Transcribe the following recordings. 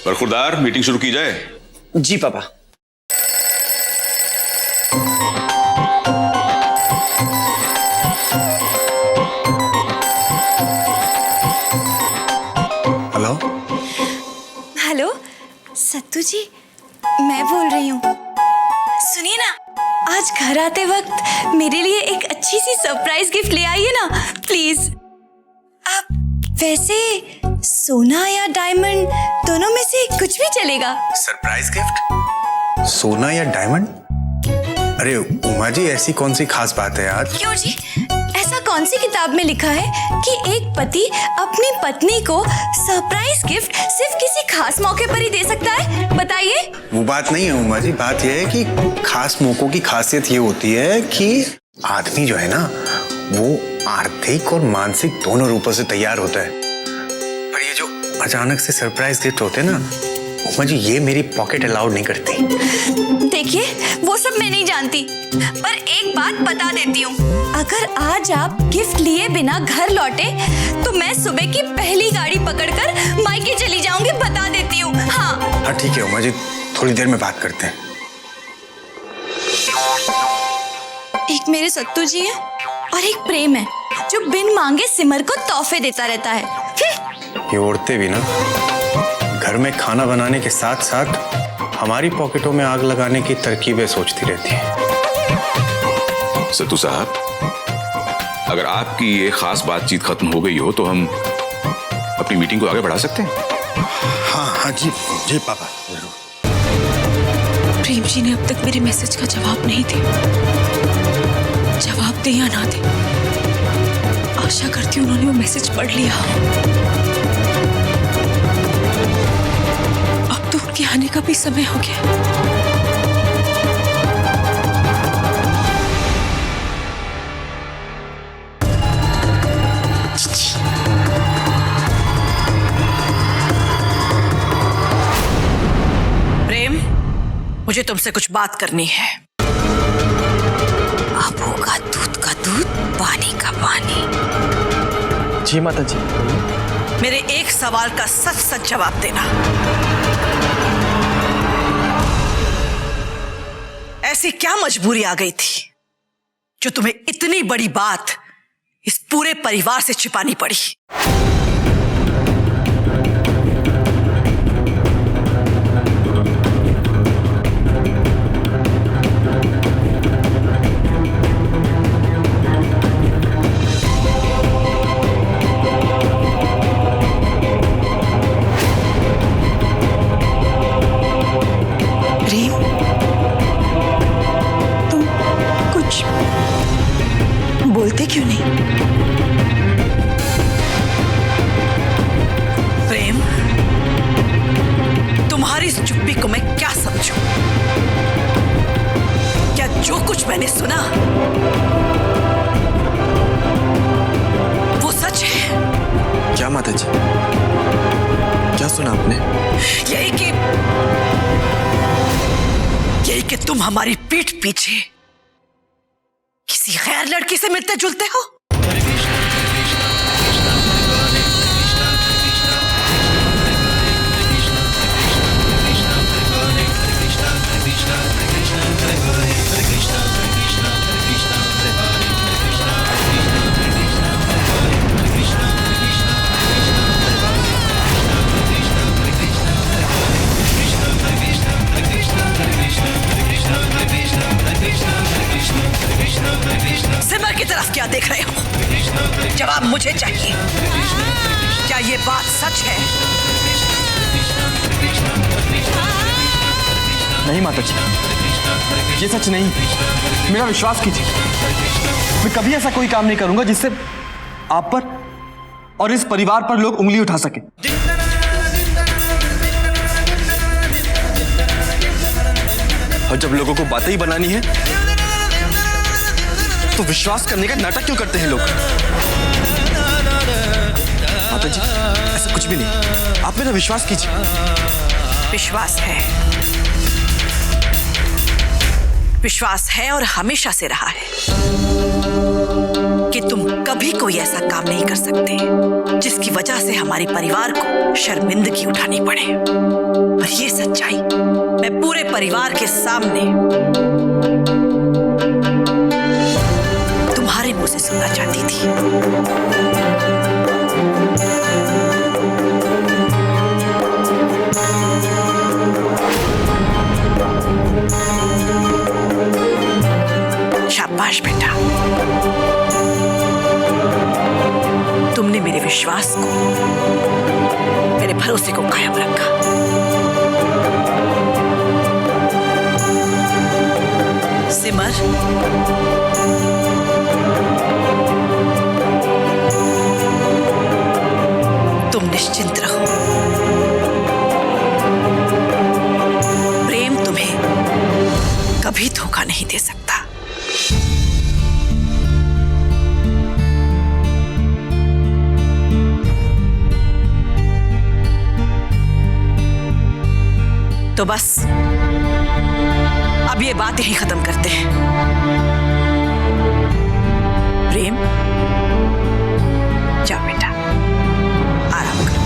बरखुरदार, meeting शुरू की जाए। जी पापा। हेलो हेलो सत्तू जी, मैं बोल रही हूँ। सुनिए ना, आज घर आते वक्त मेरे लिए एक अच्छी सी सरप्राइज गिफ्ट ले आइए ना प्लीज। आप वैसे सोना या डायमंड दोनों में से कुछ भी चलेगा। Surprise gift? सोना या डायमंड? अरे उमा जी, ऐसी कौन सी खास बात है आज? क्यों जी, ऐसा कौन सी किताब में लिखा है कि एक पति अपनी पत्नी को सरप्राइज गिफ्ट सिर्फ किसी खास मौके पर ही दे सकता है? बताइए। वो बात नहीं है उमा जी, बात यह है कि खास मौकों की खासियत ये होती है कि आदमी जो है ना, वो आर्थिक और मानसिक दोनों रूपों से तैयार होता है। पर ये जो अचानक से सरप्राइज गिफ्ट होते हैं ना उमा जी, ये मेरी पॉकेट अलाउड नहीं करती। देखिए, वो सब मैं नहीं जानती, पर एक बात बता देती हूँ, अगर आज आप गिफ्ट लिए बिना घर लौटे तो मैं सुबह की पहली गाड़ी पकड़कर मायके चली जाऊंगी, बता देती हूँ। हाँ ठीक है उमा जी, थोड़ी देर में बात करते हैं। एक मेरे सत्तू जी है और एक प्रेम है जो बिन मांगे सिमर को तोहफे देता रहता है। ये औरतें भी ना घर में खाना बनाने के साथ साथ हमारी पॉकेटों में आग लगाने की तरकीबें सोचती रहती हैं। सत्तू साहब, अगर आपकी ये खास बातचीत खत्म हो गई हो तो हम अपनी मीटिंग को आगे बढ़ा सकते हैं। हाँ जी जी पापा, जरूर। प्रेम जी ने अब तक मेरे मैसेज का जवाब नहीं दिया। जवाब दे या ना दे, आशा करती हूँ उन्होंने वो मैसेज पढ़ लिया। अब तो उनके आने का भी समय हो गया। मुझे तुमसे कुछ बात करनी है। अब होगा दूध का दूध, पानी का पानी। जी माता जी। मेरे एक सवाल का सच सच जवाब देना। ऐसी क्या मजबूरी आ गई थी जो तुम्हें इतनी बड़ी बात इस पूरे परिवार से छिपानी पड़ी? बोलते क्यों नहीं? प्रेम, तुम्हारी इस चुप्पी को मैं क्या समझूं? क्या जो कुछ मैंने सुना वो सच है? क्या माता जी, क्या सुना आपने? यही कि तुम हमारी पीठ पीछे किसी गैर लड़की से मिलते जुलते हो। सिमर की तरफ क्या देख रहे हो? जवाब मुझे चाहिए। क्या ये बात सच है? नहीं माता जी, ये सच नहीं। मेरा विश्वास कीजिए, मैं कभी ऐसा कोई काम नहीं करूंगा जिससे आप पर और इस परिवार पर लोग उंगली उठा सके। और जब लोगों को बातें ही बनानी है तो विश्वास करने का नाटक क्यों करते हैं लोग? माता जी, ऐसा कुछ भी नहीं, आप मेरा विश्वास कीजिए। विश्वास है, विश्वास है और हमेशा से रहा है कि तुम कभी कभी कोई ऐसा काम नहीं कर सकते जिसकी वजह से हमारे परिवार को शर्मिंदगी उठानी पड़े। पर ये सच्चाई मैं पूरे परिवार के सामने तुम्हारे मुंह से सुनना चाहती थी। शाबाश बेटा, तुमने मेरे विश्वास को, मेरे भरोसे को कायम रखा। सिमर, तुम निश्चिंत रहो। प्रेम तुम्हें कभी धोखा नहीं दे सकता। तो बस अब ये बात यहीं खत्म करते हैं। प्रेम, जा बेटा, आराम करो।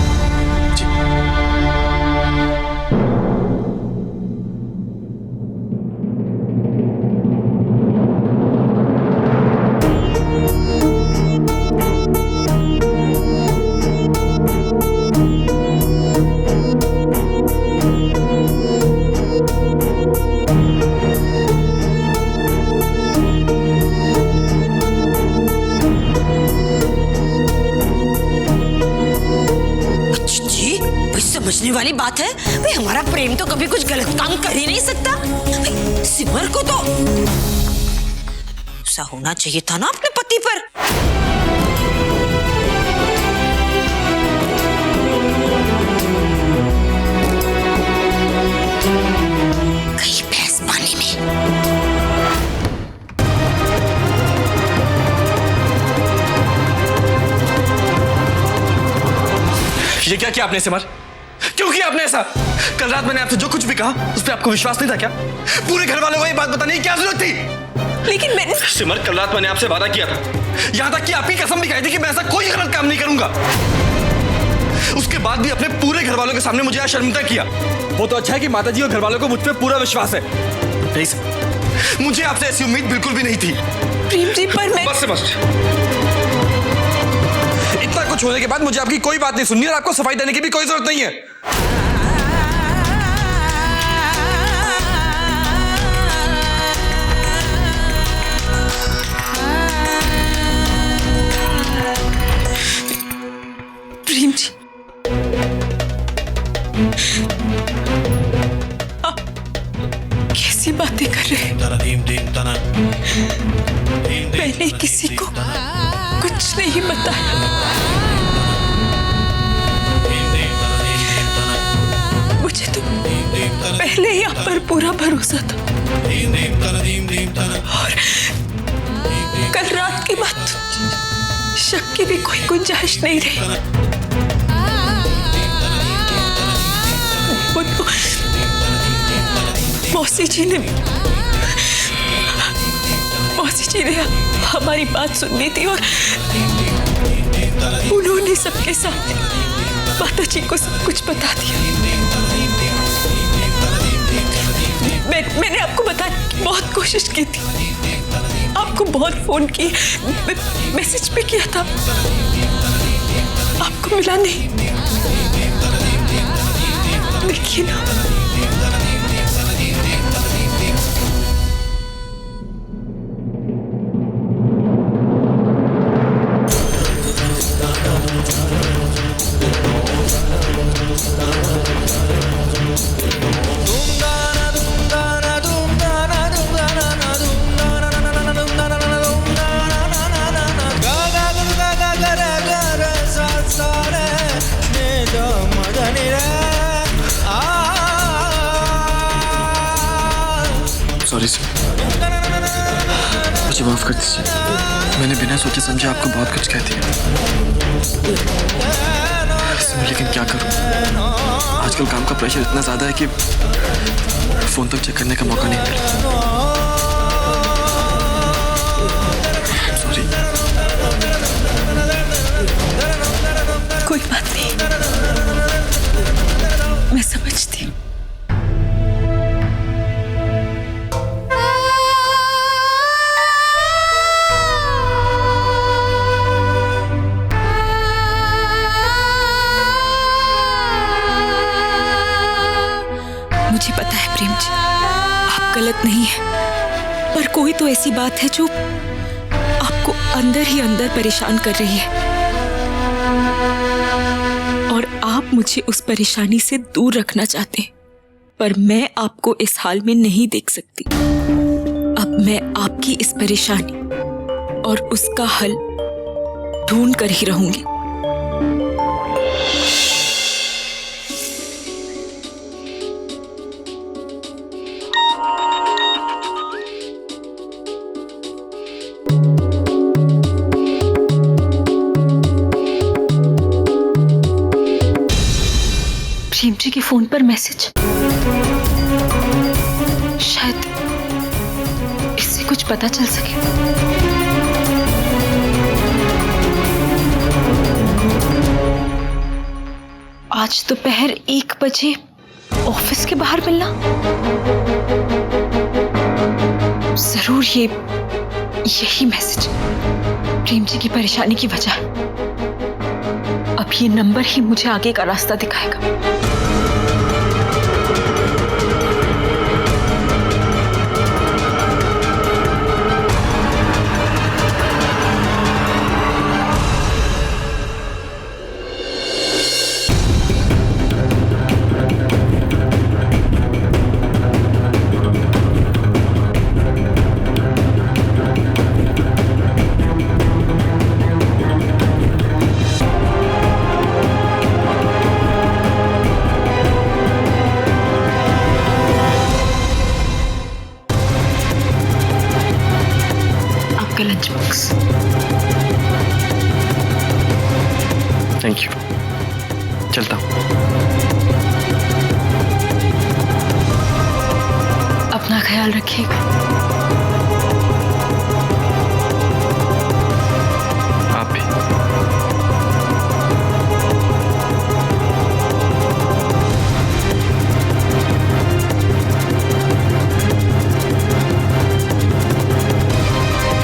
समझने वाली बात है भाई, हमारा प्रेम तो कभी कुछ गलत काम कर ही नहीं सकता। भाई, सिमर को तो गुस्सा होना चाहिए था ना अपने पति पर। कहीं भैंस पानी में। ये क्या किया आपने सिमर? क्यों किया आपने ऐसा? कल रात मैंने आपसे जो कुछ भी कहा उस पर आपको विश्वास नहीं था क्या? पूरे घर वालों को ये बात बताने की क्या जरूरत थी? लेकिन मैंने सिमर, कल रात मैंने आपसे वादा किया था, यहाँ तक कि आपकी कसम भी खाई थी कि मैं ऐसा कोई गलत काम नहीं करूंगा। उसके बाद भी अपने पूरे घर वालों के सामने मुझे शर्मिंदा किया। वो तो अच्छा है कि माताजी और घर वालों को मुझ पर पूरा विश्वास है। नहीं, मुझे आपसे ऐसी उम्मीद बिल्कुल भी नहीं थी। प्रेम जी, पर मैं बस इतना कुछ होने के बाद मुझे आपकी कोई बात नहीं सुननी और आपको सफाई देने की भी कोई जरूरत नहीं है। प्रेम जी, आप कैसी बातें कर रहे हैं? मैंने किसी को कुछ नहीं बताया। मुझे तो पहले ही आप पर पूरा भरोसा था और कल रात की बात शक की भी कोई गुंजाइश नहीं रही। वो तो मौसी जी ने हमारी बात सुननी थी और उन्होंने सबके सामने माता जी को सब कुछ बता दिया। मैंने आपको बताने की बहुत कोशिश की थी, आपको बहुत फोन किए, मैसेज भी किया था, आपको मिला नहीं। देखिए ना, सॉरी सर, मुझे माफ कर दीजिए। मैंने बिना सोचे समझे आपको बहुत कुछ कह दिया। लेकिन क्या करूं, आजकल काम का प्रेशर इतना ज्यादा है कि फोन तक चेक करने का मौका नहीं मिला। सॉरी। पर कोई तो ऐसी बात है जो आपको अंदर ही अंदर परेशान कर रही है और आप मुझे उस परेशानी से दूर रखना चाहते हैं, पर मैं आपको इस हाल में नहीं देख सकती। अब मैं आपकी इस परेशानी और उसका हल ढूंढ कर ही रहूंगी। प्रेम जी के फोन पर मैसेज, शायद इससे कुछ पता चल सके। आज दोपहर 1 बजे ऑफिस के बाहर मिलना, जरूर यही मैसेज प्रेम जी की परेशानी की वजह है। अब ये नंबर ही मुझे आगे का रास्ता दिखाएगा। Lunch box. थैंक यू, चलता हूँ। अपना ख्याल रखिएगा। आप भी।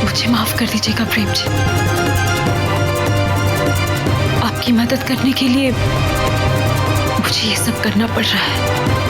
मुझे माफ कर दीजिएगा प्रेम जी, आपकी मदद करने के लिए मुझे ये सब करना पड़ रहा है।